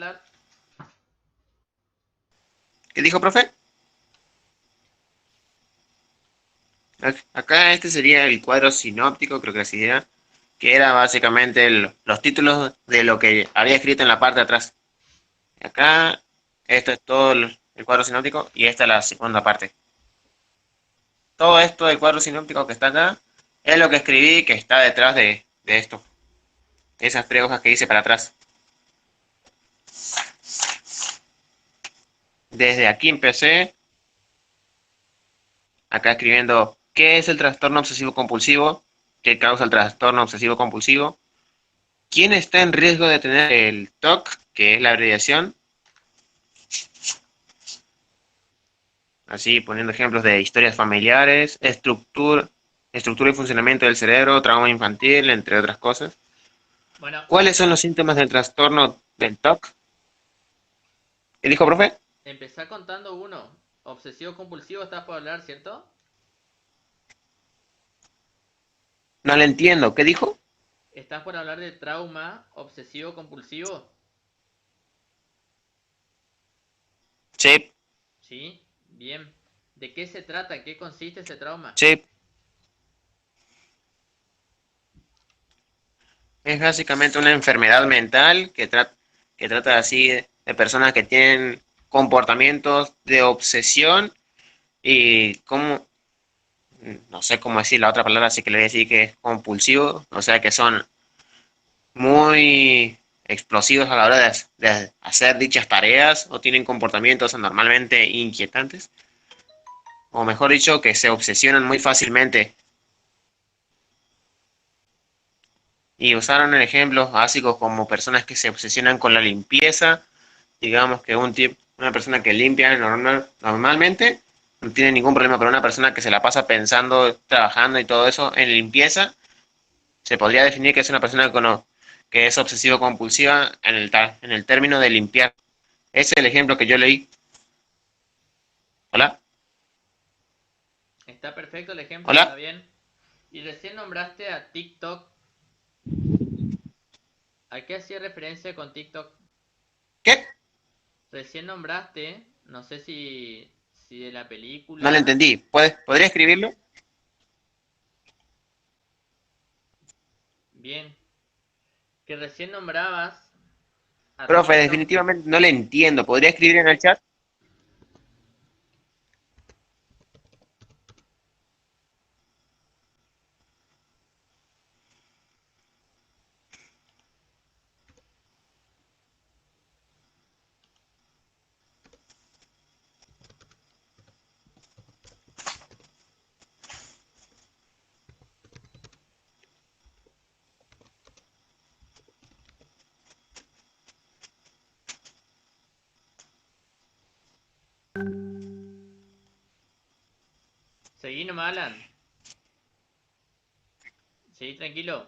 hablar. ¿Qué dijo, profe? Acá este sería el cuadro sinóptico, creo que así era, que era básicamente los títulos de lo que había escrito en la parte de atrás. Acá, esto es todo el cuadro sinóptico y esta es la segunda parte. Todo esto del cuadro sinóptico que está acá es lo que escribí que está detrás de esto. Esas tres hojas que hice para atrás. Desde aquí empecé, acá escribiendo qué es el trastorno obsesivo compulsivo, qué causa el trastorno obsesivo compulsivo, quién está en riesgo de tener el TOC, que es la abreviación, así poniendo ejemplos de historias familiares, estructura y funcionamiento del cerebro, trauma infantil, entre otras cosas. Bueno, ¿Cuáles son los síntomas del trastorno del TOC? ¿Qué dijo, profe? empezá contando uno. Obsesivo compulsivo estás por hablar, ¿cierto? No le entiendo. ¿Qué dijo? Estás por hablar de trauma obsesivo compulsivo. Sí, ¿Sí? Bien. ¿De qué se trata? ¿En qué consiste ese trauma? sí. Es básicamente una enfermedad mental que trata así de personas que tienen comportamientos de obsesión y como, no sé cómo decir la otra palabra, así que le voy a decir que es compulsivo, o sea que son muy explosivos a la hora de hacer dichas tareas o tienen comportamientos anormalmente inquietantes, o mejor dicho, que se obsesionan muy fácilmente. Y usaron ejemplos básicos como personas que se obsesionan con la limpieza, digamos que una persona que limpia normalmente no tiene ningún problema, pero una persona que se la pasa pensando, trabajando y todo eso en limpieza, se podría definir que es una persona que es obsesivo compulsiva en el término de limpiar. Ese es el ejemplo que yo leí. Hola, Está perfecto el ejemplo, está hola, bien. Y recién nombraste a TikTok. ¿A qué hacía referencia con TikTok? ¿qué? Recién nombraste, no sé si de la No le película. entendí. ¿Podría escribirlo? Bien. Que recién nombrabas a Profe, TikTok. definitivamente no le entiendo. ¿Podría escribir en el chat? Seguí nomás, Alan. Seguí tranquilo.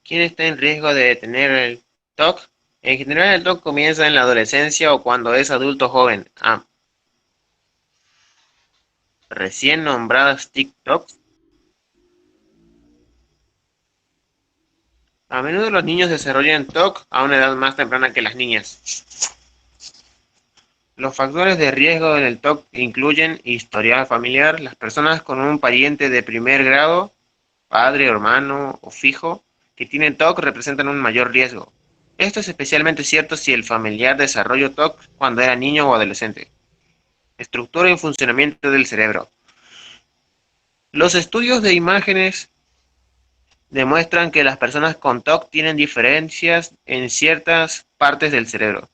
¿Quién está en riesgo de tener el TOC? En general, el TOC comienza en la adolescencia o cuando es adulto joven. Recién nombradas TikToks. A menudo los niños desarrollan TOC a una edad más temprana que las niñas. Los factores de riesgo en el TOC incluyen historial familiar, las personas con un pariente de primer grado, padre, hermano o fijo, que tienen TOC representan un mayor riesgo. Esto es especialmente cierto si el familiar desarrolló TOC cuando era niño o adolescente. Estructura y funcionamiento del cerebro. Los estudios de imágenes demuestran que las personas con TOC tienen diferencias en ciertas partes del cerebro.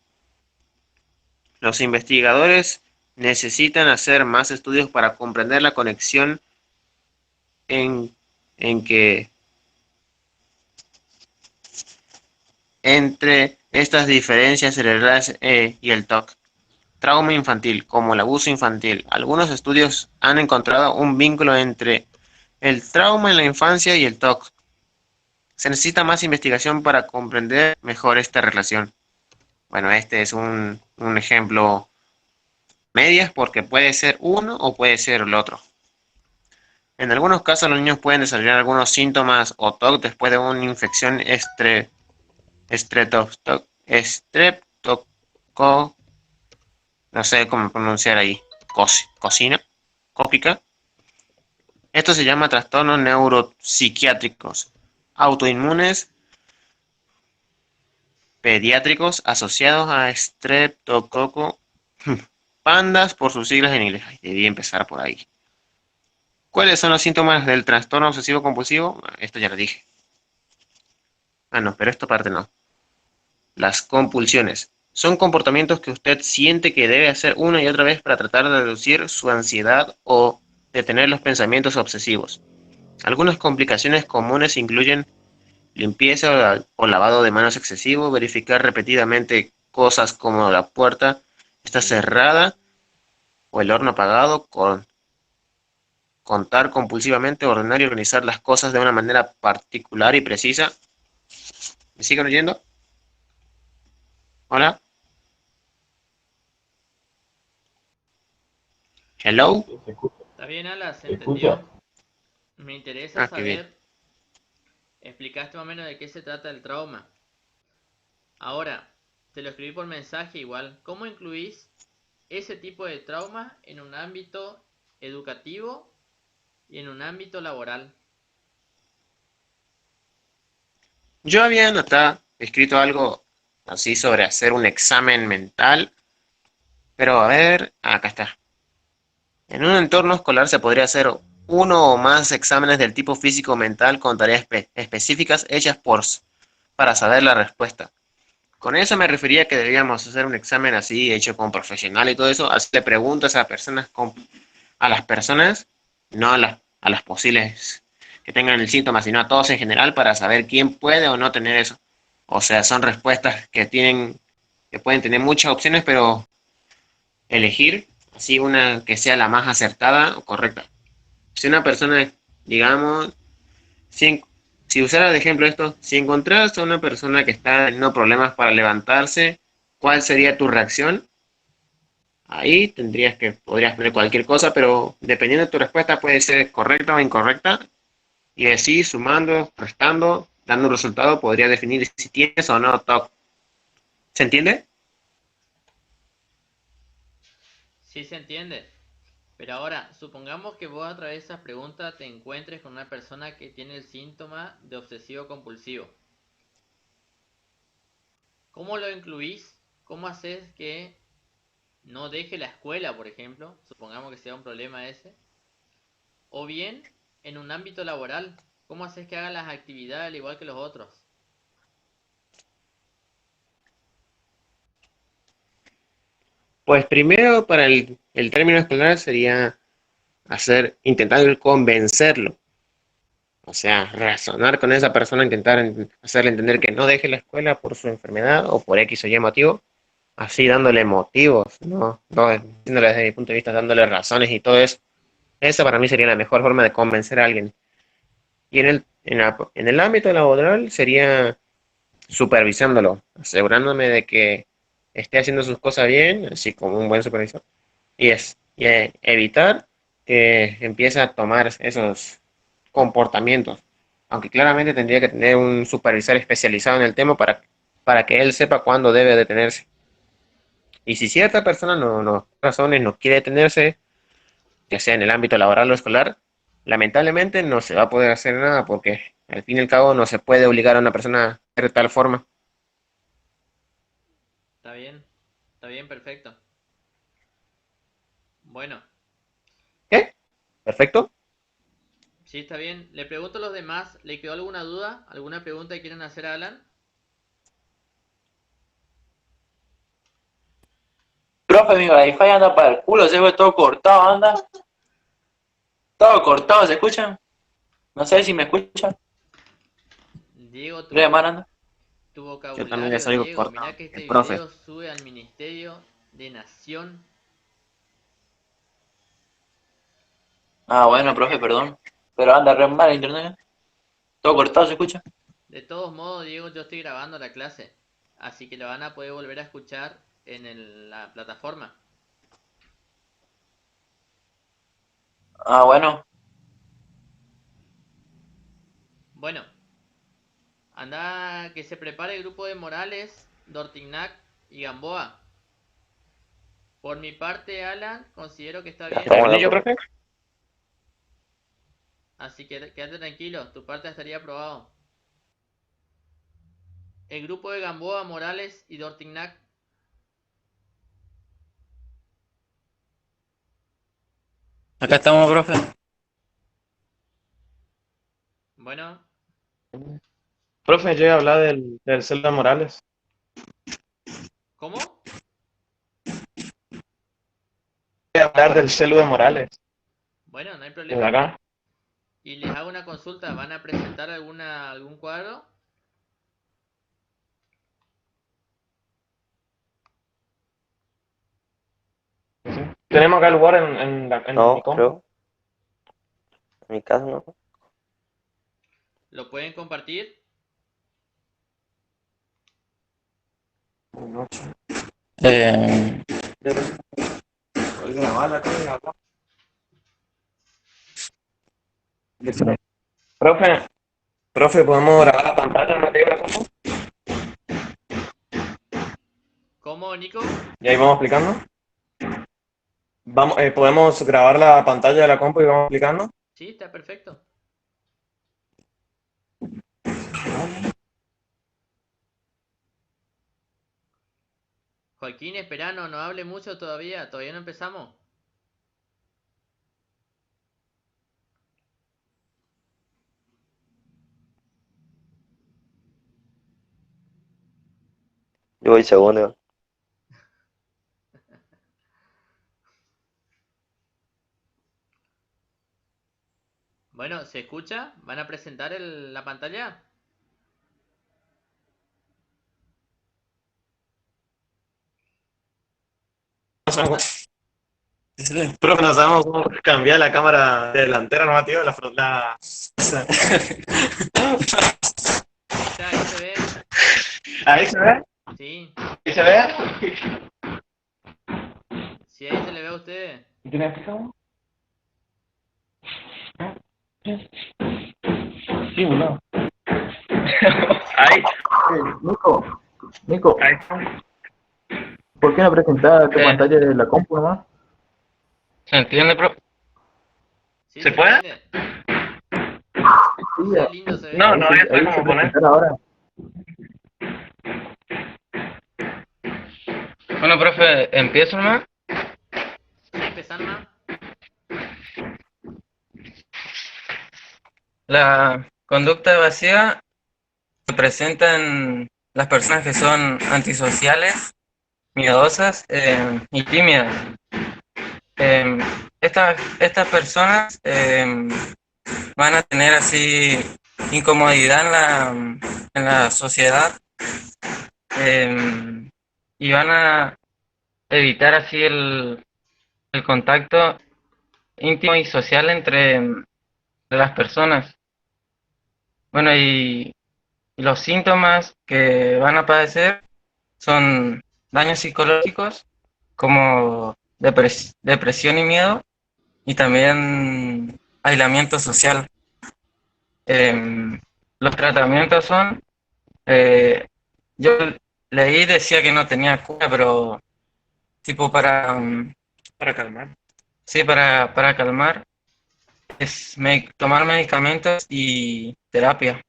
Los investigadores necesitan hacer más estudios para comprender la conexión en, en que entre estas diferencias cerebrales y el TOC. Trauma infantil, como el abuso infantil. Algunos estudios han encontrado un vínculo entre el trauma en la infancia y el TOC. Se necesita más investigación para comprender mejor esta relación. Bueno, este es un ejemplo medias porque puede ser uno o puede ser el otro. En algunos casos los niños pueden desarrollar algunos síntomas o TOC después de una infección estreptoco, no sé cómo pronunciar ahí, cocina, cópica. Esto se llama trastornos neuropsiquiátricos, autoinmunes pediátricos asociados a estreptococo pandas por sus siglas en inglés. Ay, debí empezar por ahí. ¿Cuáles son los síntomas del trastorno obsesivo compulsivo? Esto ya lo dije. Ah, no, pero esta parte no. Las compulsiones. Son comportamientos que usted siente que debe hacer una y otra vez para tratar de reducir su ansiedad o detener los pensamientos obsesivos. Algunas complicaciones comunes incluyen limpieza o lavado de manos excesivo, verificar repetidamente cosas como la puerta está cerrada o el horno apagado, contar compulsivamente, ordenar y organizar las cosas de una manera particular y precisa. ¿Me siguen oyendo? ¿Hola? ¿Hello? Sí, se escucha. ¿Está bien, Ala? ¿Se ¿Se escucha? entendió? Me interesa Ah, qué bien. saber, explicaste más o menos de qué se trata el trauma. Ahora, te lo escribí por mensaje igual. ¿Cómo incluís ese tipo de trauma en un ámbito educativo y en un ámbito laboral? Yo había escrito algo así sobre hacer un examen mental, pero a ver, acá está. En un entorno escolar se podría hacer uno o más exámenes del tipo físico o mental con tareas específicas hechas para saber la respuesta. Con eso me refería que debíamos hacer un examen así, hecho con profesional y todo eso, hacerle preguntas a las personas, no a las posibles que tengan el síntoma, sino a todos en general para saber quién puede o no tener eso. O sea, son respuestas que pueden tener muchas opciones, pero elegir así una que sea la más acertada o correcta. Si una persona, digamos, si, si usara de ejemplo esto, si encontraras a una persona que está teniendo problemas para levantarse, ¿cuál sería tu reacción? Ahí podrías poner cualquier cosa, pero dependiendo de tu respuesta puede ser correcta o incorrecta, y así sumando, restando, dando un resultado, podría definir si tienes o no TOC. ¿Se entiende? Sí se entiende. Pero ahora, supongamos que vos a través de esas preguntas te encuentres con una persona que tiene el síntoma de obsesivo compulsivo. ¿Cómo lo incluís? ¿Cómo haces que no deje la escuela, por ejemplo? Supongamos que sea un problema ese. O bien, en un ámbito laboral, ¿cómo haces que haga las actividades al igual que los otros? Pues primero para el término escolar sería intentar convencerlo. O sea, razonar con esa persona, intentar hacerle entender que no deje la escuela por su enfermedad o por X o Y motivo, así dándole motivos, no diciéndole desde mi punto de vista, dándole razones y todo eso. Esa para mí sería la mejor forma de convencer a alguien. Y en el ámbito laboral sería supervisándolo, asegurándome de que esté haciendo sus cosas bien, así como un buen supervisor, y evitar que empiece a tomar esos comportamientos. Aunque claramente tendría que tener un supervisor especializado en el tema para que él sepa cuándo debe detenerse. Y si cierta persona razones no quiere detenerse, ya sea en el ámbito laboral o escolar, lamentablemente no se va a poder hacer nada porque al fin y al cabo no se puede obligar a una persona a hacer de tal forma. Está bien, perfecto. Bueno, ¿Qué? ¿Perfecto? sí, está bien. Le pregunto a los demás, ¿le quedó alguna duda? ¿Alguna pregunta que quieran hacer a Alan? Profe, mi wifi anda para el culo, se ve todo cortado, anda. Todo cortado, ¿se escuchan? No sé si me escuchan. Diego, Voy a llamar, anda. tu Yo también les vocabulario, oigo Diego. Mirá cortado. que El este profe. video sube al Ministerio de Nación. Ah, bueno, profe, perdón. Pero anda re mal el internet. Todo cortado, ¿se escucha? De todos modos, Diego, yo estoy grabando la clase. así que lo van a poder volver a escuchar en la plataforma. Ah, bueno. Bueno, anda que se prepare el grupo de Morales, Dortignac y Gamboa. Por mi parte, Alan, considero que está bien. ¿Terminé yo, profe? Así que quédate tranquilo, tu parte estaría aprobado. El grupo de Gamboa, Morales y Dortignac. Acá estamos, profe. Bueno, Profe, yo iba a hablar del celo de Morales. ¿cómo? Voy a hablar del celo de Morales. Bueno, no hay Desde problema. acá. Y les hago una consulta, ¿van a presentar algún cuadro? Sí. Tenemos acá el Word en mi No, compu. en mi caso no. ¿Lo pueden compartir? Eh, Profe, profe, ¿podemos grabar la pantalla? ¿No te digo la cosa? ¿Cómo, Nico? Y ahí vamos explicando. Vamos, ¿podemos grabar la pantalla de la compu y vamos explicando? Sí, está perfecto. Joaquín, espera, no hable mucho todavía no empezamos. Yo voy segundo. Bueno, ¿se escucha? ¿Van a presentar la pantalla? Profe, no sabemos cómo cambiar la cámara delantera, ¿no, tío? Ahí se ve. Ahí se ve. Sí, Ahí se ve. sí, ahí se le ve a ustedes. ¿Tienes explicado? Sí, no. Ahí. Nico, Ahí. ¿por qué no presentas tu eh, pantalla de la compu nomás? ¿Se entiende, profe? Sí, ¿Se se puede? entiende. Sí, Sí, lindo se ve. No, ahí, no voy a ahí saber dice cómo poner. presentar ahora. Bueno, profe, empiezo nomás. Sí, empezar más. La conducta evasiva se presenta en las personas que son antisociales, miedosas y tímidas. Eh, estas personas van a tener así incomodidad en la sociedad eh, y van a evitar así el contacto íntimo y social entre las personas. Bueno, y los síntomas que van a padecer son daños psicológicos como depresión y miedo y también aislamiento social. Los tratamientos son, eh, yo leí, decía que no tenía cura, pero tipo Para calmar. sí, para calmar, es tomar medicamentos y terapia.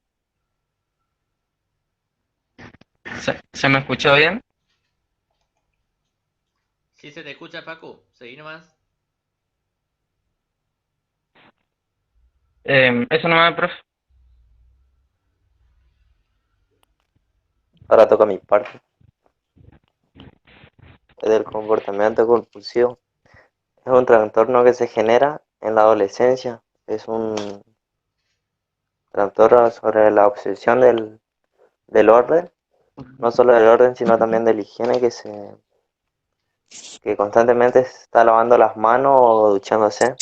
¿Se me escuchó bien? Sí, se te escucha, Paco. Seguí nomás. Eso nomás, profe. Ahora toca mi parte. Es del comportamiento compulsivo. Es un trastorno que se genera en la adolescencia. Es un trastorno sobre la obsesión del orden. No solo del orden, sino también de la higiene que constantemente se está lavando las manos o duchándose.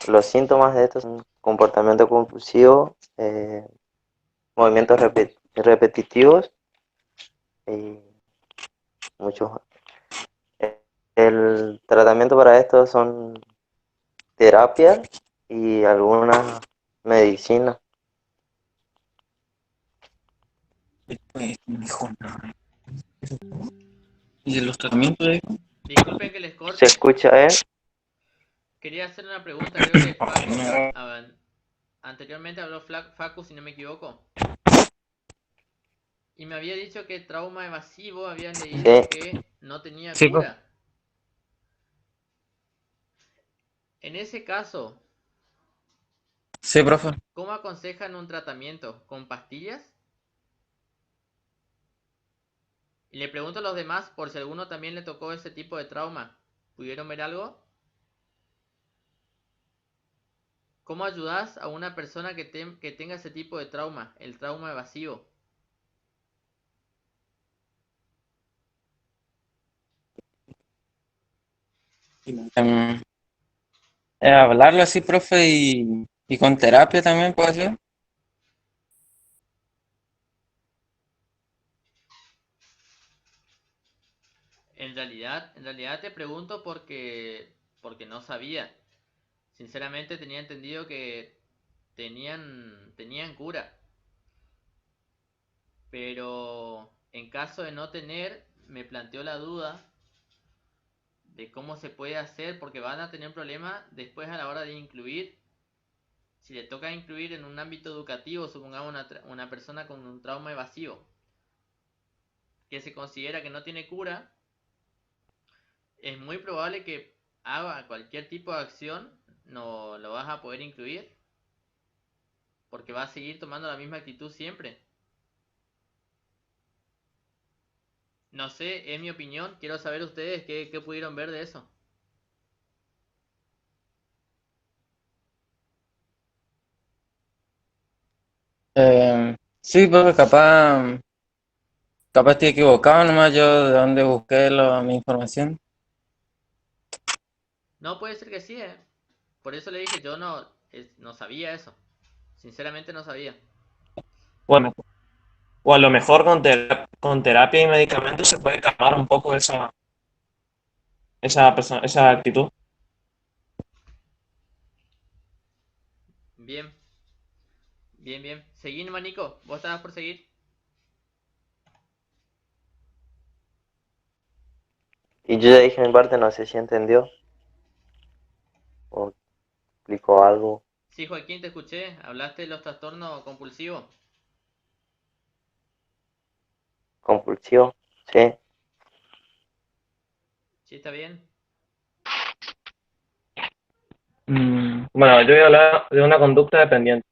Los síntomas de esto son comportamiento compulsivo, movimientos repetitivos y muchos. El tratamiento para esto son terapias y algunas medicinas. ¿Y de los tratamientos de Disculpen que les ¿Se corte. escucha, Quería hacer una pregunta. Creo que Facu, anteriormente habló Facu, si no me equivoco. Y me había dicho que trauma evasivo habías leído Sí. que no tenía Sí, pues. cura. En ese caso, Sí, profe. ¿cómo aconsejan un tratamiento? ¿Con pastillas? Y le pregunto a los demás por si a alguno también le tocó ese tipo de trauma. ¿Pudieron ver algo? ¿Cómo ayudas a una persona que tenga ese tipo de trauma, el trauma evasivo? Em, hablarlo así, profe, y con terapia también puede ser. En realidad te pregunto porque no sabía. Sinceramente tenía entendido que tenían cura. Pero en caso de no tener, me planteó la duda de cómo se puede hacer, porque van a tener problemas después a la hora de incluir. Si le toca incluir en un ámbito educativo, supongamos una persona con un trauma evasivo, que se considera que no tiene cura, es muy probable que haga cualquier tipo de acción, no lo vas a poder incluir, porque va a seguir tomando la misma actitud siempre. No sé, es mi opinión, quiero saber ustedes qué pudieron ver de eso. Sí, profe, capaz estoy equivocado nomás yo de dónde busqué mi información. No, puede ser que sí, ¿eh? Por eso le dije, yo no sabía eso. Sinceramente no sabía. Bueno, o a lo mejor con terapia y medicamentos se puede calmar un poco esa actitud. Bien, bien, bien. Seguí nomás, Nico. ¿Vos estabas por seguir? Y yo ya dije mi parte, no sé si entendió o explicó algo Sí, Joaquín, te escuché. Hablaste de los trastornos compulsivos. compulsivo. Sí. Sí, está bien. Bueno, yo voy a hablar de una conducta dependiente.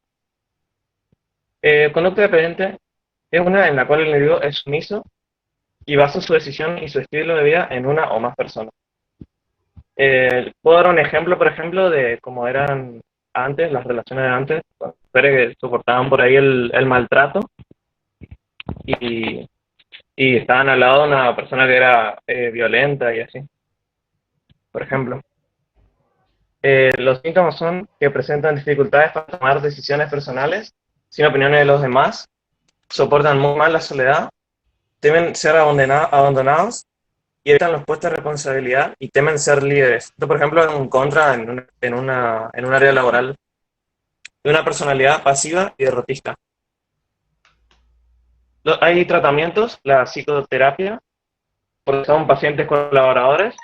Conducta dependiente es una en la cual el individuo es sumiso y basa su decisión y su estilo de vida en una o más personas. Puedo dar un ejemplo, por ejemplo, de cómo eran antes, las relaciones de antes, con mujeres que soportaban por ahí el maltrato y, y estaban al lado de una persona que era violenta y así, por ejemplo. Los síntomas son que presentan dificultades para tomar decisiones personales, sin opiniones de los demás, soportan muy mal la soledad, temen ser abandonados y evitan los puestos de responsabilidad y temen ser líderes. Esto, por ejemplo, en contra en un área laboral de una personalidad pasiva y derrotista. Hay tratamientos, la psicoterapia, porque son pacientes colaboradores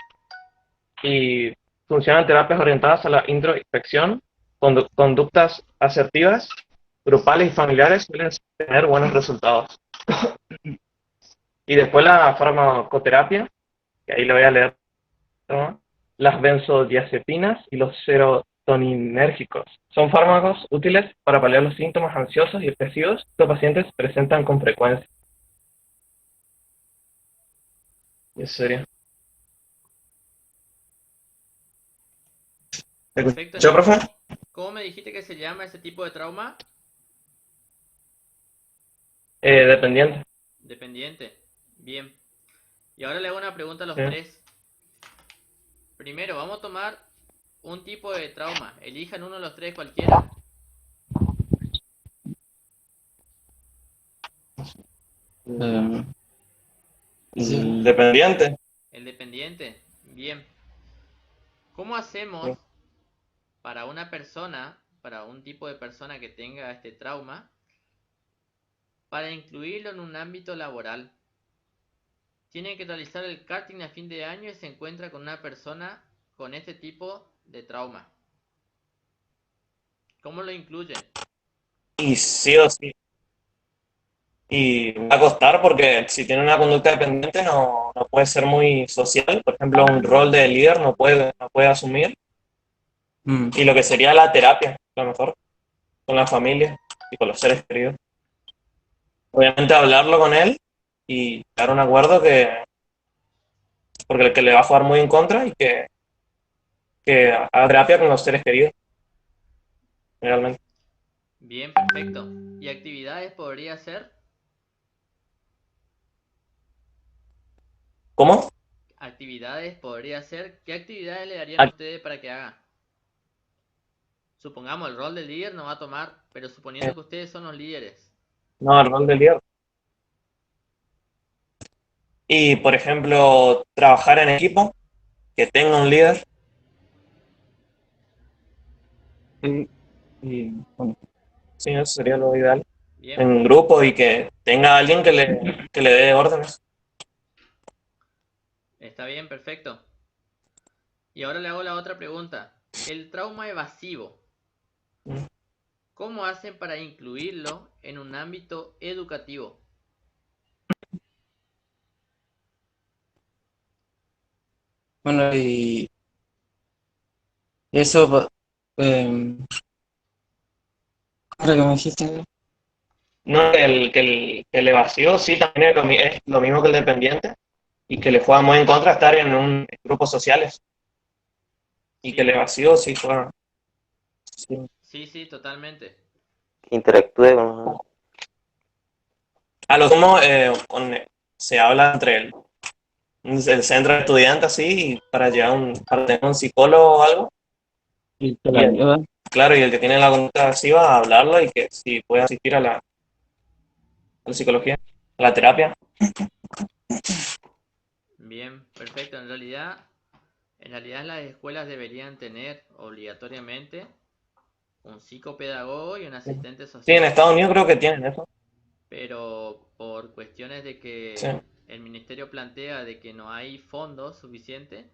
y funcionan terapias orientadas a la introspección, conductas asertivas, grupales y familiares suelen tener buenos resultados. Y después la farmacoterapia, que ahí le voy a leer, ¿no? Las benzodiazepinas y los serotoninérgicos. Son fármacos útiles para paliar los síntomas ansiosos y depresivos que los pacientes presentan con frecuencia. Y eso sería. ¿Me Perfecto, escuchó, profe? Nico. ¿Cómo me dijiste que se llama ese tipo de trauma? Dependiente. Dependiente. Bien. Y ahora le hago una pregunta a los Sí. tres. Primero, vamos a tomar un tipo de trauma. Elijan uno de los tres cualquiera. Eh, sí. El dependiente. El dependiente. Bien. ¿Cómo hacemos Sí. para una persona, para un tipo de persona que tenga este trauma, para incluirlo en un ámbito laboral? Tiene que realizar el karting a fin de año y se encuentra con una persona con este tipo de trauma. ¿Cómo lo incluyen? Y sí o sí. Y va a costar porque si tiene una conducta dependiente no puede ser muy social. Por ejemplo, un rol de líder no puede asumir. Mm. Y lo que sería la terapia, a lo mejor, con la familia y con los seres queridos. Obviamente hablarlo con él y dar un acuerdo porque el que le va a jugar muy en contra y que haga terapia con los seres queridos, realmente. Bien, perfecto. ¿Y actividades podría hacer? ¿Cómo? Actividades podría hacer. ¿Qué actividades le darían a Ah, ustedes para que haga? Supongamos el rol del líder no va a tomar, pero eh, suponiendo que ustedes son los líderes. no, el rol de líder. Y, por ejemplo, trabajar en equipo, que tenga un líder. Y, bueno, sí, eso sería lo ideal. Bien, En grupo y que tenga alguien que le dé órdenes. está bien, perfecto. Y ahora le hago la otra pregunta. El trauma evasivo, Mm. ¿cómo hacen para incluirlo en un ámbito educativo? Bueno, y eso, ¿cómo era que me dijiste? No, que el evasivo sí también es lo mismo que el dependiente y que le juega muy en contra estar en un grupos sociales y que el Sí, evasivo sí juega. Sí. sí, sí, totalmente. Que interactúe con los... A lo sumo se habla entre el centro de estudiantes así y para tener un psicólogo o algo Y te la y ayuda. claro, y el que tiene la conducta pasiva a hablarlo y que si puede asistir a la psicología, a la terapia. Bien, perfecto. En realidad las escuelas deberían tener obligatoriamente un psicopedagogo y un asistente Sí, en social. Estados Unidos creo que tienen eso. Pero por cuestiones de Sí, que el ministerio plantea de que no hay fondos suficientes,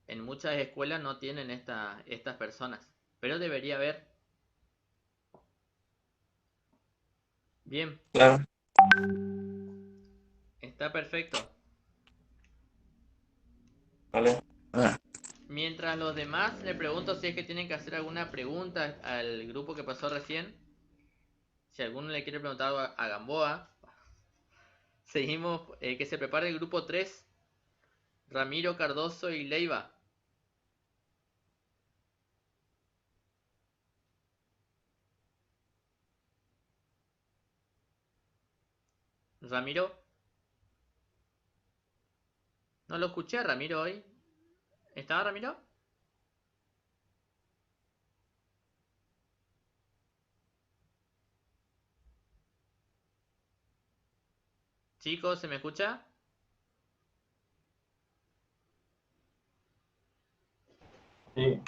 en muchas escuelas no tienen estas personas. Pero debería haber. Bien, claro. está perfecto. Vale. Ah, Mientras los demás le pregunto si es que tienen que hacer alguna pregunta al grupo que pasó recién. Si alguno le quiere preguntar algo a Gamboa. Seguimos, que se prepare el grupo 3. Ramiro, Cardoso y Leiva. Ramiro, no lo escuché a Ramiro hoy. ¿Estaba Ramiro? Chicos, ¿se me escucha? Sí.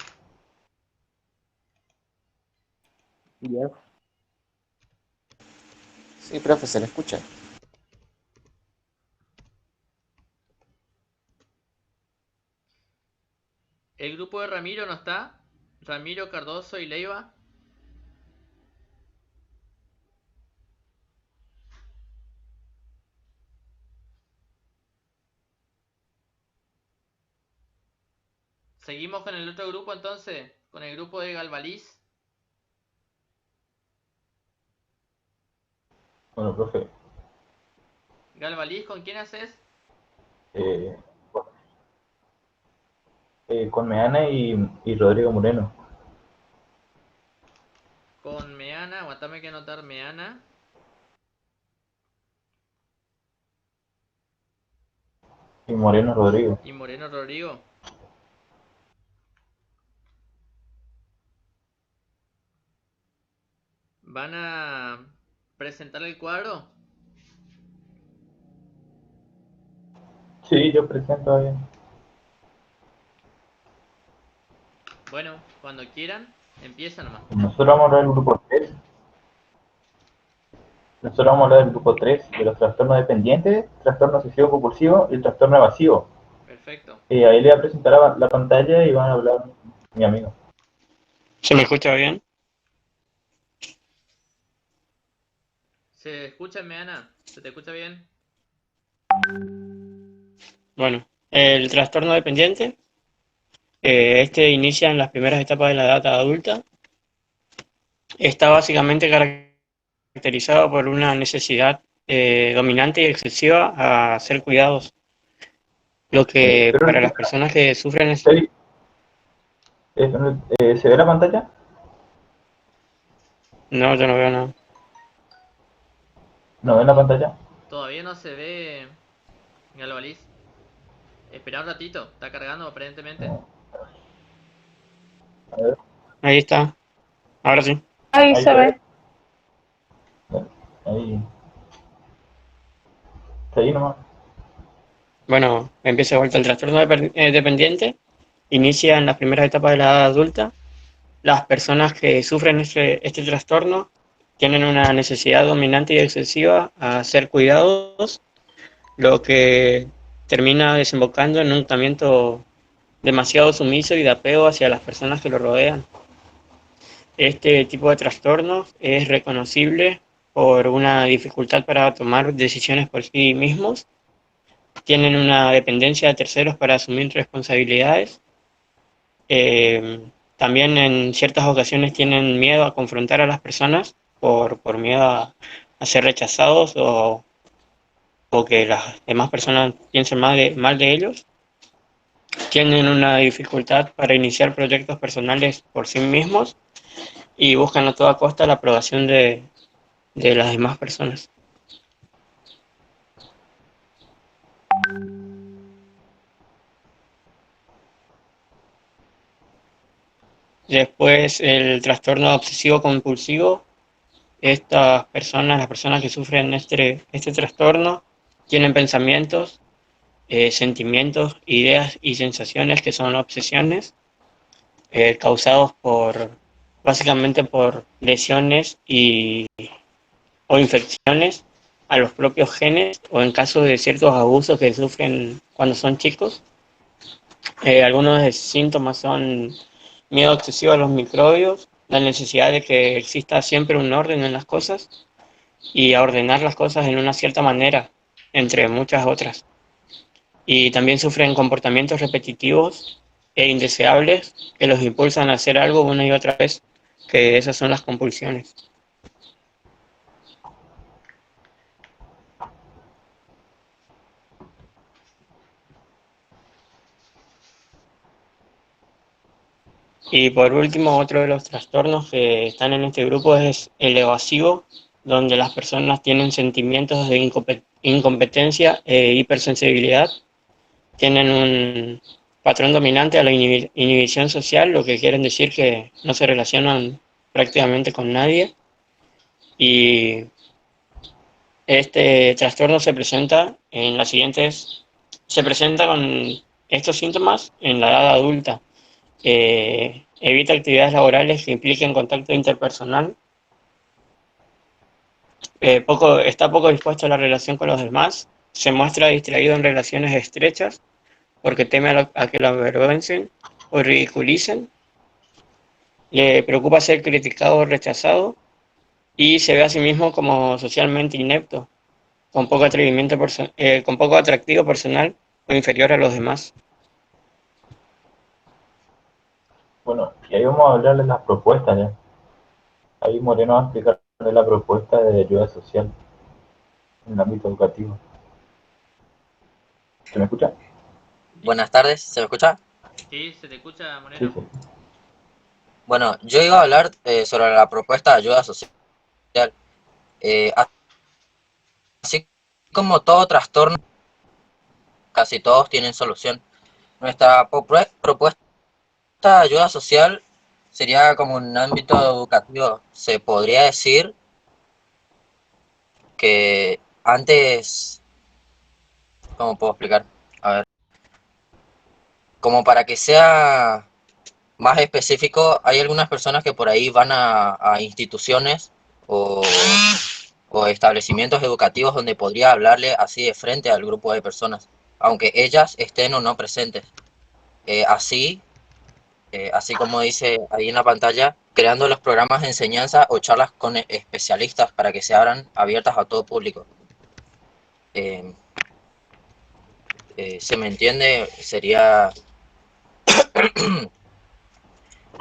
Ya. Sí, profe, se le escucha. El grupo de Ramiro no está. Ramiro, Cardoso y Leiva. Seguimos con el otro grupo entonces. Con el grupo de Galvaliz. Bueno, profe, Galvaliz, ¿con quién haces? eh, con Meana y Rodrigo Moreno. Con Meana. Aguantame que anotar Meana. Y Moreno Rodrigo. Y Moreno Rodrigo. ¿Van a presentar el cuadro? Sí, yo presento bien. Bueno, cuando quieran, empieza nomás. Nosotros vamos a hablar del grupo 3. Nosotros vamos a hablar del grupo 3 de los trastornos dependientes, trastorno obsesivo compulsivo y el trastorno evasivo. Perfecto. Ahí le voy a presentar la pantalla y van a hablar mi amigo. ¿Se me escucha bien? ¿Se escucha, Meana? ¿Se te escucha bien? Bueno, el trastorno dependiente, este inicia en las primeras etapas de la edad adulta. Está básicamente caracterizado por una necesidad dominante y excesiva a ser cuidados. Lo que Pero para las personas que sufren es... ¿se ve la pantalla? No, yo no veo nada. ¿No ven la pantalla? Todavía no se ve, Galvaliz. Espera un ratito, está cargando aparentemente. A ver, Ahí está, ahora sí. Ahí ahí se se ve. ve. Ahí. Está ahí nomás. Bueno, empieza de vuelta. El trastorno dependiente inicia en las primeras etapas de la edad adulta. Las personas que sufren este trastorno tienen una necesidad dominante y excesiva a ser cuidados, lo que termina desembocando en un tratamiento demasiado sumiso y de apego hacia las personas que lo rodean. Este tipo de trastornos es reconocible por una dificultad para tomar decisiones por sí mismos, tienen una dependencia de terceros para asumir responsabilidades. Eh, También en ciertas ocasiones tienen miedo a confrontar a las personas por miedo a ser rechazados o que las demás personas piensen mal de ellos. Tienen una dificultad para iniciar proyectos personales por sí mismos y buscan a toda costa la aprobación de las demás personas. Después el trastorno obsesivo compulsivo. Estas personas, las personas que sufren este trastorno, tienen pensamientos, sentimientos, ideas y sensaciones que son obsesiones, causados básicamente por lesiones o infecciones a los propios genes o en caso de ciertos abusos que sufren cuando son chicos. Algunos de síntomas son miedo excesivo a los microbios, la necesidad de que exista siempre un orden en las cosas y a ordenar las cosas en una cierta manera, entre muchas otras. Y también sufren comportamientos repetitivos e indeseables que los impulsan a hacer algo una y otra vez, que esas son las compulsiones. Y por último, otro de los trastornos que están en este grupo es el evasivo, donde las personas tienen sentimientos de incompetencia e hipersensibilidad, tienen un patrón dominante a la inhibición social, lo que quieren decir que no se relacionan prácticamente con nadie. Y este trastorno se presenta con estos síntomas en la edad adulta. Evita actividades laborales que impliquen contacto interpersonal. Está poco dispuesto a la relación con los demás. Se muestra distraído en relaciones estrechas porque teme a que lo avergüencen o ridiculicen. Le preocupa ser criticado o rechazado y se ve a sí mismo como socialmente inepto, con poco atractivo personal o inferior a los demás. Bueno, y ahí vamos a hablarles las propuestas ya. Ahí Moreno va a explicar la propuesta de ayuda social en el ámbito educativo. ¿Se me escucha? Buenas tardes, ¿se me escucha? Sí, se te escucha, Sí, Moreno. sí. Bueno, yo iba a hablar sobre la propuesta de ayuda social. Eh, Así como todo trastorno, casi todos tienen solución. Nuestra propuesta de ayuda social sería como un ámbito educativo. Se podría decir que antes, ¿cómo puedo explicar? como para que sea más específico, hay algunas personas que por ahí van a instituciones o, o establecimientos educativos donde podría hablarle así de frente al grupo de personas, aunque ellas estén o no presentes. Así, así como dice ahí en la pantalla, creando los programas de enseñanza o charlas con especialistas para que se abran abiertas a todo público. Eh, ¿Se me entiende? Sería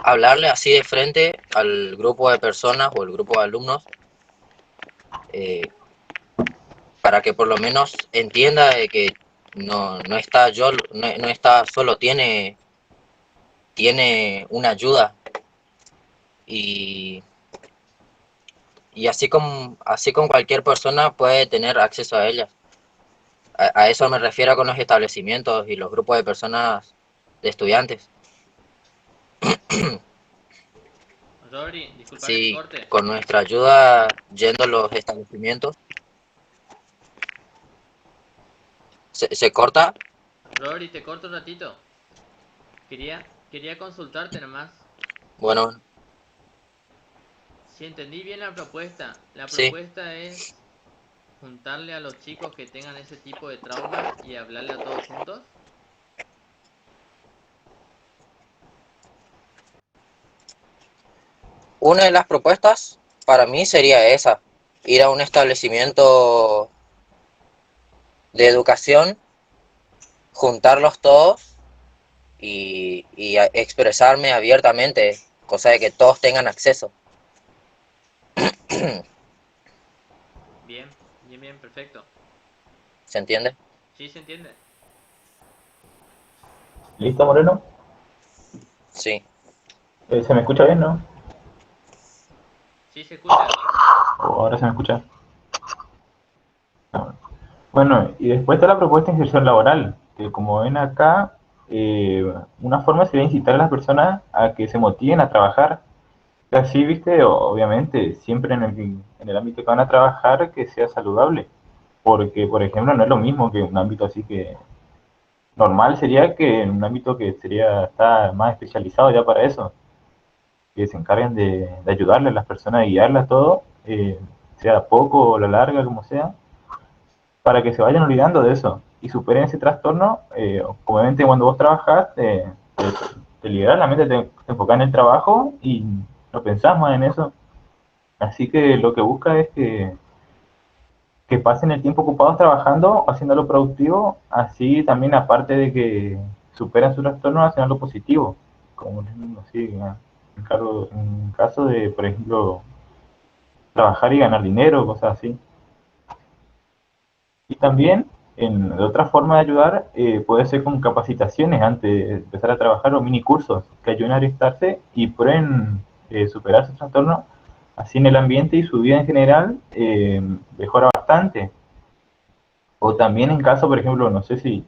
hablarle así de frente al grupo de personas o el grupo de alumnos, eh, para que por lo menos entienda de que no está no está solo, tiene una ayuda y, y así con cualquier persona puede tener acceso a ella. A eso me refiero con los establecimientos y los grupos de personas, de estudiantes. Rodri, disculpa que te Sí, corte. con nuestra ayuda yendo a los establecimientos. Se corta? Rodri, te corto un ratito. Quería consultarte nomás. Bueno, Si entendí bien la sí. propuesta es juntarle a los chicos que tengan ese tipo de trauma y hablarle a todos juntos. Una de las propuestas para mí sería esa, ir a un establecimiento de educación, juntarlos todos y expresarme abiertamente, cosa de que todos tengan acceso. Bien, bien, bien, perfecto. ¿Se entiende? ¿Sí se entiende? ¿Listo, Moreno? Sí. ¿Se me escucha bien, no? ¿Sí se escucha? ¿O ahora se me escucha? Ah, bueno, y después está la propuesta de inserción laboral, que como ven acá, una forma sería incitar a las personas a que se motiven a trabajar. Así, viste, obviamente, siempre en el ámbito que van a trabajar, que sea saludable. Porque, por ejemplo, no es lo mismo que un ámbito así que normal sería que en un ámbito que está más especializado ya para eso, que se encarguen de ayudarle a las personas, de guiarlas todo, sea poco o a la larga, como sea, para que se vayan olvidando de eso y superen ese trastorno. Obviamente cuando vos trabajás, te liberás la mente, te enfocás en el trabajo y no pensás más en eso. Así que lo que busca es que pasen el tiempo ocupados trabajando, haciéndolo productivo, así también aparte de que superan su trastorno, hacen algo positivo, como así, en caso de, por ejemplo, trabajar y ganar dinero, cosas así. Y también, de otra forma de ayudar, puede ser con capacitaciones antes de empezar a trabajar o mini cursos que ayuden a orientarse y pueden superar su trastorno. Así en el ambiente y su vida en general mejora bastante. O también en caso, por ejemplo, no sé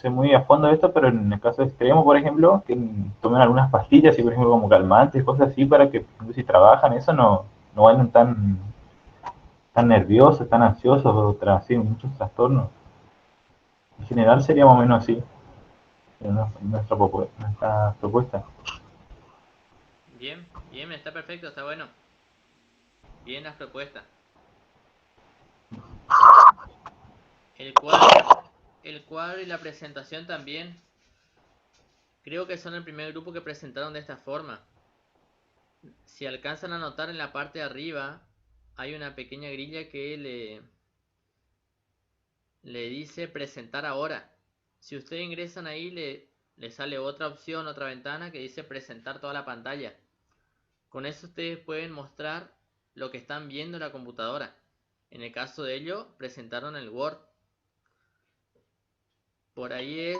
muy a fondo de esto, pero en el caso extremo, por ejemplo, que tomen algunas pastillas, y por ejemplo como calmantes, cosas así, para que por ejemplo, si trabajan eso no vayan tan nerviosos, tan ansiosos, o así, muchos trastornos. En general sería más o menos así, nuestra propuesta. Bien, bien, está perfecto, está bueno. Bien las propuestas. El cuadro, el cuadro y la presentación también. Creo que son el primer grupo que presentaron de esta forma. Si alcanzan a notar en la parte de arriba, hay una pequeña grilla que le dice presentar ahora. Si ustedes ingresan ahí, le sale otra opción, otra ventana que dice presentar toda la pantalla. Con eso ustedes pueden mostrar lo que están viendo en la computadora. En el caso de ello, presentaron el Word. Por ahí es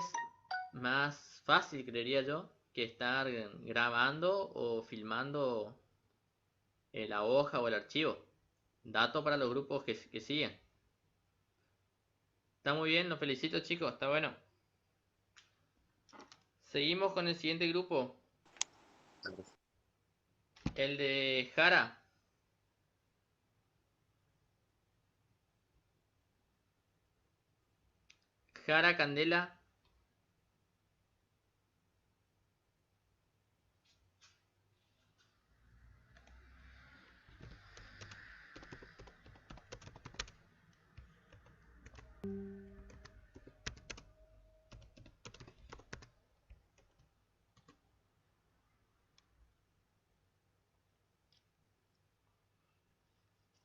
más fácil, creería yo, que estar grabando o filmando la hoja o el archivo. Dato para los grupos que siguen. Está muy bien, los felicito chicos, está bueno. Seguimos con el siguiente grupo, el de Jara. Jara Candela.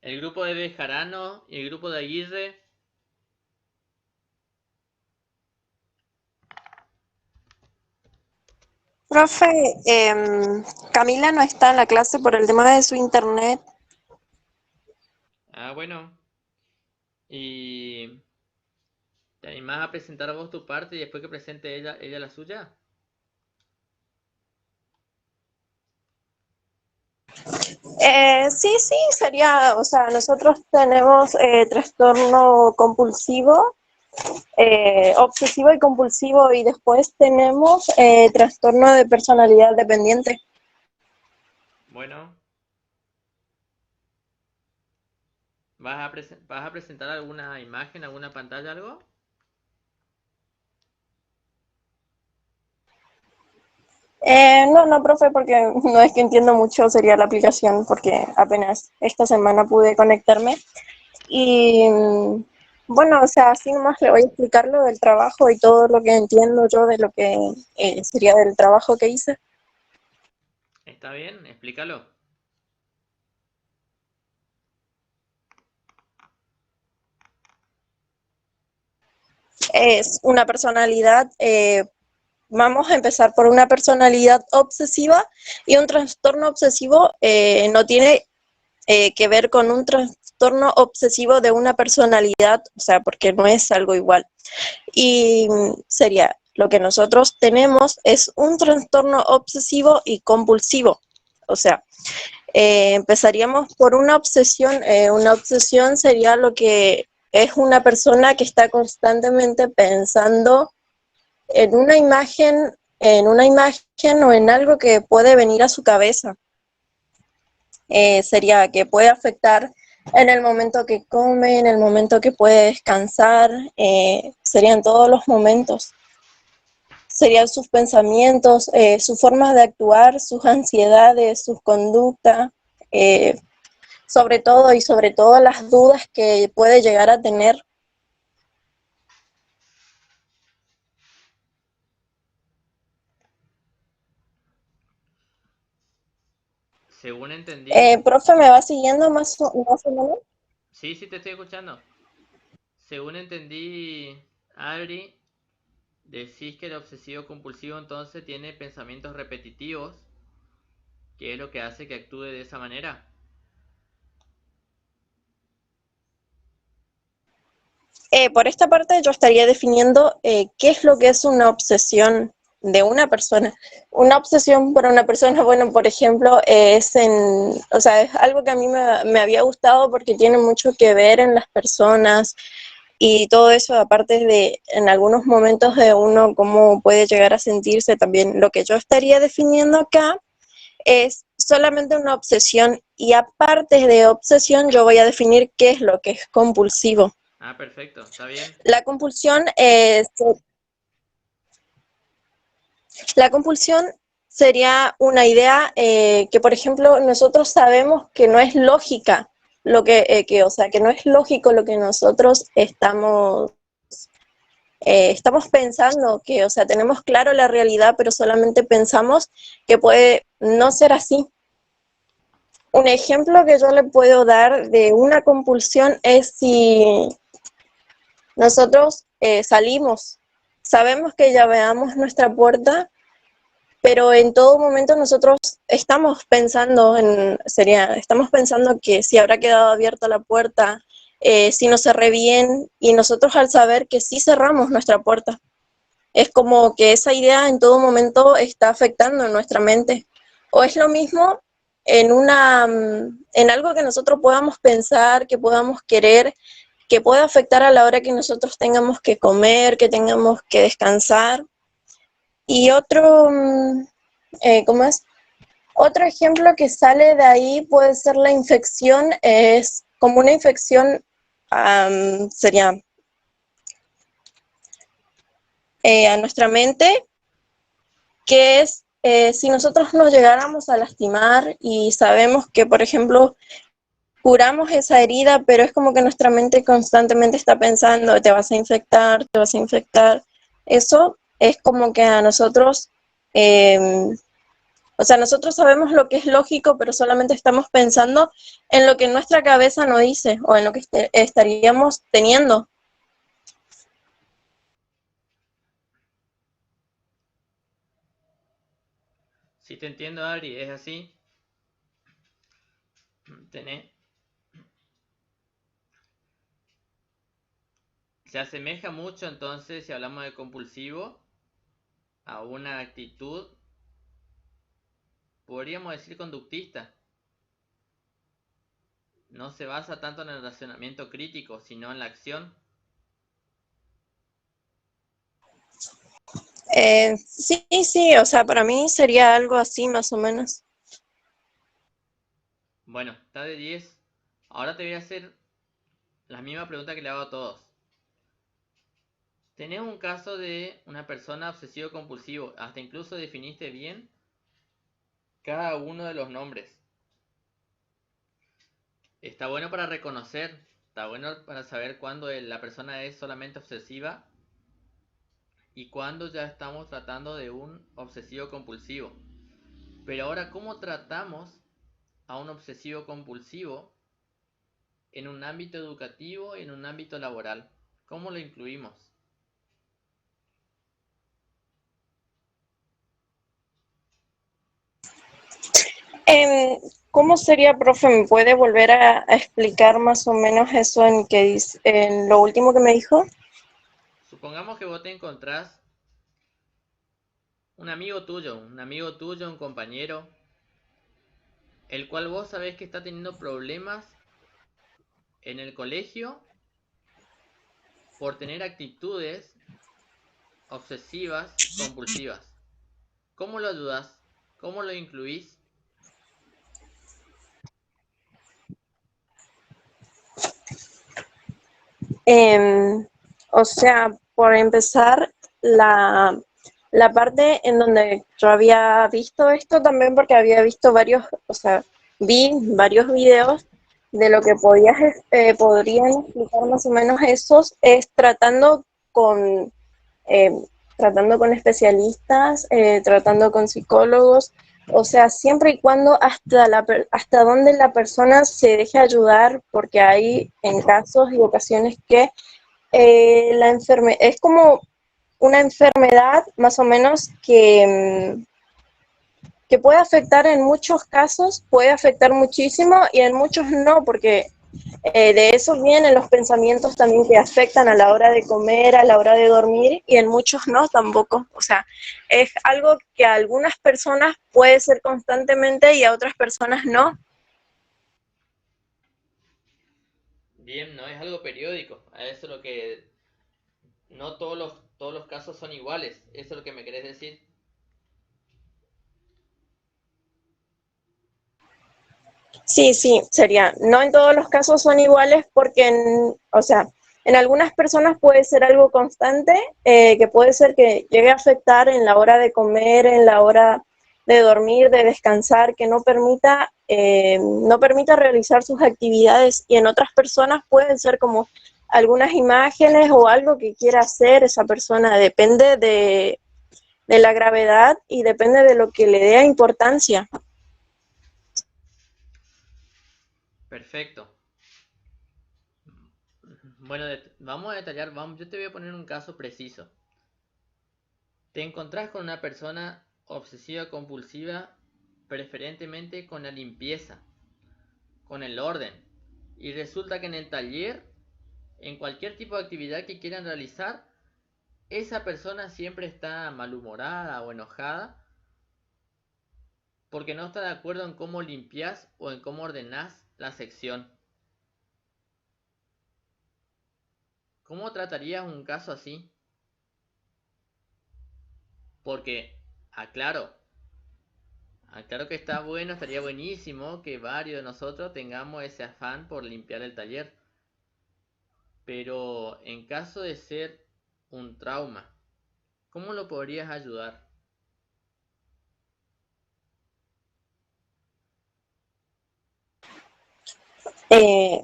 El grupo de Bejarano y el grupo de Aguirre. Profe, Camila no está en la clase por el tema de su internet. Ah, bueno. ¿Y te animás a presentar vos tu parte y después que presente ella la suya? Sí, sí, sería, o sea, nosotros tenemos trastorno compulsivo, obsesivo y compulsivo, y después tenemos trastorno de personalidad dependiente. Bueno. ¿Vas a presentar alguna imagen, alguna pantalla, algo? No, profe, porque no es que entiendo mucho, sería la aplicación, porque apenas esta semana pude conectarme. Y bueno, o sea, así nomás le voy a explicar lo del trabajo y todo lo que entiendo yo de lo que sería del trabajo que hice. ¿Está bien? Explícalo. Es una personalidad, vamos a empezar por una personalidad obsesiva, y un trastorno obsesivo no tiene que ver con un trastorno obsesivo de una personalidad, o sea, porque no es algo igual. Y sería, lo que nosotros tenemos es un trastorno obsesivo y compulsivo. O sea, empezaríamos por una obsesión. Una obsesión sería lo que es una persona que está constantemente pensando en una imagen o en algo que puede venir a su cabeza. Sería que puede afectar en el momento que come, en el momento que puede descansar, serían todos los momentos. Serían sus pensamientos, sus formas de actuar, sus ansiedades, sus conductas, sobre todo las dudas que puede llegar a tener. Según entendí, Profe, ¿me va siguiendo más o menos? sí, sí te estoy escuchando. Según entendí, Adri, decís que el obsesivo compulsivo entonces tiene pensamientos repetitivos, que es lo que hace que actúe de esa manera. Por esta parte yo estaría definiendo qué es lo que es una obsesión de una persona. Una obsesión para una persona, bueno, por ejemplo, o sea, es algo que a mí me había gustado porque tiene mucho que ver en las personas y todo eso, aparte de en algunos momentos de uno cómo puede llegar a sentirse también. Lo que yo estaría definiendo acá es solamente una obsesión, y aparte de obsesión yo voy a definir qué es lo que es compulsivo. Ah, perfecto, está bien. La compulsión sería una idea que, por ejemplo, nosotros sabemos que no es lógica, o sea, que no es lógico lo que nosotros estamos pensando, que, o sea, tenemos claro la realidad, pero solamente pensamos que puede no ser así. Un ejemplo que yo le puedo dar de una compulsión es si nosotros salimos, sabemos que ya veamos nuestra puerta, pero en todo momento nosotros estamos pensando que si habrá quedado abierta la puerta, si no cerré bien, y nosotros al saber que sí cerramos nuestra puerta, es como que esa idea en todo momento está afectando en nuestra mente. O es lo mismo en algo que nosotros podamos pensar, que podamos querer, que pueda afectar a la hora que nosotros tengamos que comer, que tengamos que descansar. Y ¿cómo es? Otro ejemplo que sale de ahí puede ser la infección, es como una infección, sería a nuestra mente, que es si nosotros nos llegáramos a lastimar y sabemos que, por ejemplo, curamos esa herida, pero es como que nuestra mente constantemente está pensando, te vas a infectar, te vas a infectar. Eso es como que a nosotros O sea, nosotros sabemos lo que es lógico, pero solamente estamos pensando en lo que nuestra cabeza no dice o en lo que estaríamos teniendo. Si te entiendo, Adri, es así. Tenés. Se asemeja mucho entonces, si hablamos de compulsivo, a una actitud, podríamos decir conductista. No se basa tanto en el razonamiento crítico, sino en la acción. Sí, sí, o sea, para mí sería algo así más o menos. Bueno, está de 10. Ahora te voy a hacer la misma pregunta que le hago a todos. Tenés un caso de una persona obsesivo-compulsivo, hasta incluso definiste bien cada uno de los nombres. Está bueno para reconocer, está bueno para saber cuándo la persona es solamente obsesiva y cuándo ya estamos tratando de un obsesivo-compulsivo. Pero ahora, ¿cómo tratamos a un obsesivo-compulsivo en un ámbito educativo y en un ámbito laboral? ¿Cómo lo incluimos? ¿Cómo sería, profe? ¿Me puede volver a explicar más o menos eso en lo último que me dijo? Supongamos que vos te encontrás un amigo tuyo, un compañero, el cual vos sabés que está teniendo problemas en el colegio por tener actitudes obsesivas, compulsivas. ¿Cómo lo ayudás? ¿Cómo lo incluís? O sea, por empezar, la parte en donde yo había visto esto también porque había visto varios, o sea, vi varios videos de lo que podrían explicar más o menos esos, es eh, tratando con especialistas, tratando con psicólogos, o sea, siempre y cuando hasta donde la persona se deje ayudar, porque hay en casos y ocasiones que es como una enfermedad más o menos que puede afectar en muchos casos, puede afectar muchísimo y en muchos no, porque de eso vienen los pensamientos también que afectan a la hora de comer, a la hora de dormir y en muchos no tampoco. O sea, es algo que a algunas personas puede ser constantemente y a otras personas no. Bien, no es algo periódico. A eso es lo que... No todos los casos son iguales. Eso es lo que me querés decir. Sí, sí, sería. No en todos los casos son iguales porque, o sea, en algunas personas puede ser algo constante, que puede ser que llegue a afectar en la hora de comer, en la hora de dormir, de descansar, que no permita realizar sus actividades. Y en otras personas pueden ser como algunas imágenes o algo que quiera hacer esa persona. Depende de la gravedad y depende de lo que le dé importancia. Perfecto. Bueno, vamos a detallar, yo te voy a poner un caso preciso. Te encontrás con una persona obsesiva compulsiva, preferentemente con la limpieza, con el orden. Y resulta que en el taller, en cualquier tipo de actividad que quieran realizar, esa persona siempre está malhumorada o enojada porque no está de acuerdo en cómo limpias o en cómo ordenás la sección. ¿Cómo tratarías un caso así? Porque, aclaro que está bueno, estaría buenísimo que varios de nosotros tengamos ese afán por limpiar el taller. Pero en caso de ser un trauma, ¿cómo lo podrías ayudar?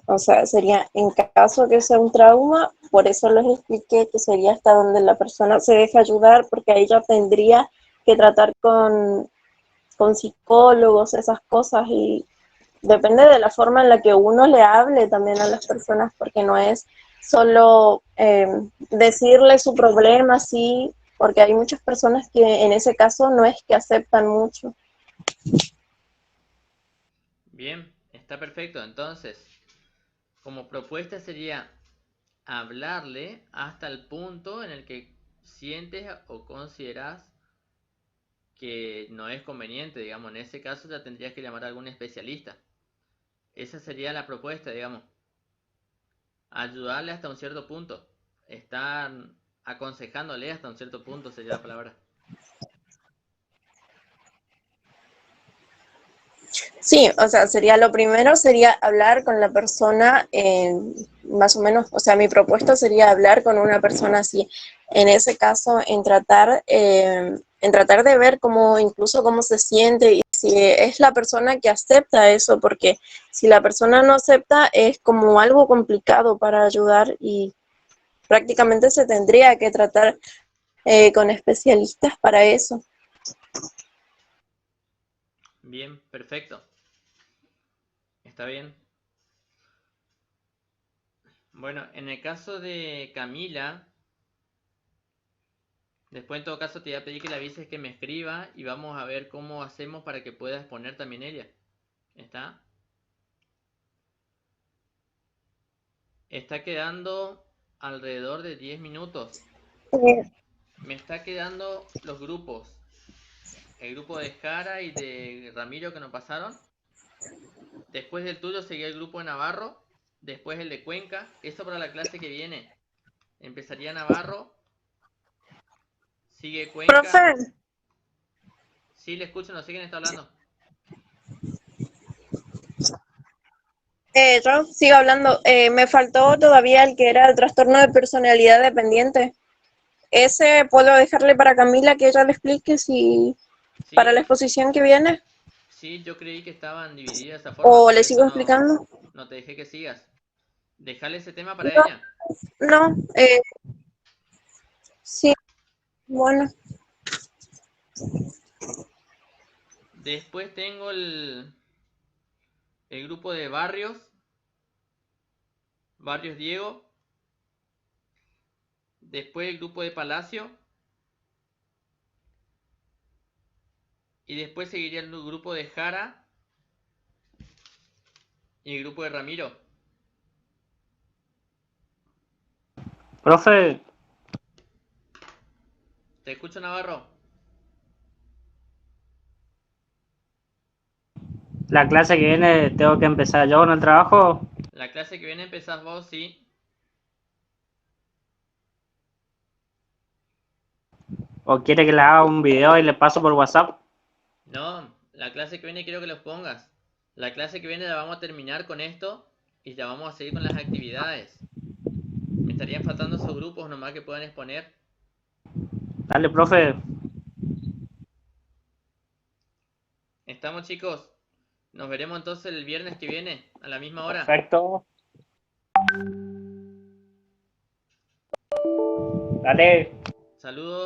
O sea, sería en caso que sea un trauma, por eso les expliqué que sería hasta donde la persona se deja ayudar, porque ahí ya tendría que tratar con psicólogos, esas cosas, y depende de la forma en la que uno le hable también a las personas, porque no es solo decirle su problema, sí, porque hay muchas personas que en ese caso no es que aceptan mucho. Bien, está perfecto. Entonces, como propuesta sería hablarle hasta el punto en el que sientes o consideras que no es conveniente, digamos. En ese caso ya tendrías que llamar a algún especialista. Esa sería la propuesta, digamos. Ayudarle hasta un cierto punto. Estar aconsejándole hasta un cierto punto sería la palabra. Sí, o sea, sería lo primero sería hablar con la persona, más o menos, o sea, mi propuesta sería hablar con una persona así, en ese caso, en tratar de ver cómo, incluso cómo se siente y si es la persona que acepta eso, porque si la persona no acepta es como algo complicado para ayudar y prácticamente se tendría que tratar con especialistas para eso. Bien, perfecto. Está bien. Bueno, en el caso de Camila, después en todo caso te voy a pedir que le avises que me escriba y vamos a ver cómo hacemos para que pueda exponer también ella. ¿Está? Está quedando alrededor de 10 minutos. Me está quedando los grupos. El grupo de Jara y de Ramiro que nos pasaron. Después del tuyo seguía el grupo de Navarro. Después el de Cuenca. Eso para la clase que viene. Empezaría Navarro. Sigue Cuenca. Profe. Sí, le escucho, no sé quién está hablando. Yo sigo hablando. Me faltó todavía el que era el trastorno de personalidad dependiente. Ese puedo dejarle para Camila que ella le explique si para la exposición que viene. Sí, yo creí que estaban divididas de esa forma, ¿O por le eso sigo explicando? no te dejé que sigas. Dejale ese tema para ella. No, sí, bueno. Después tengo el grupo de Barrios. Barrios Diego. Después el grupo de Palacio. Y después seguiría el grupo de Jara. Y el grupo de Ramiro. Profe, Te escucho, Navarro. la clase que viene tengo que empezar yo con el trabajo. La clase que viene empezás vos, sí. ¿O quiere que le haga un video y le paso por WhatsApp? No, la clase que viene quiero que los pongas. La clase que viene la vamos a terminar con esto y ya vamos a seguir con las actividades. Me estarían faltando esos grupos nomás que puedan exponer. Dale, profe. Estamos, chicos. Nos veremos entonces el viernes que viene a la misma hora. Perfecto. Dale. Saludos.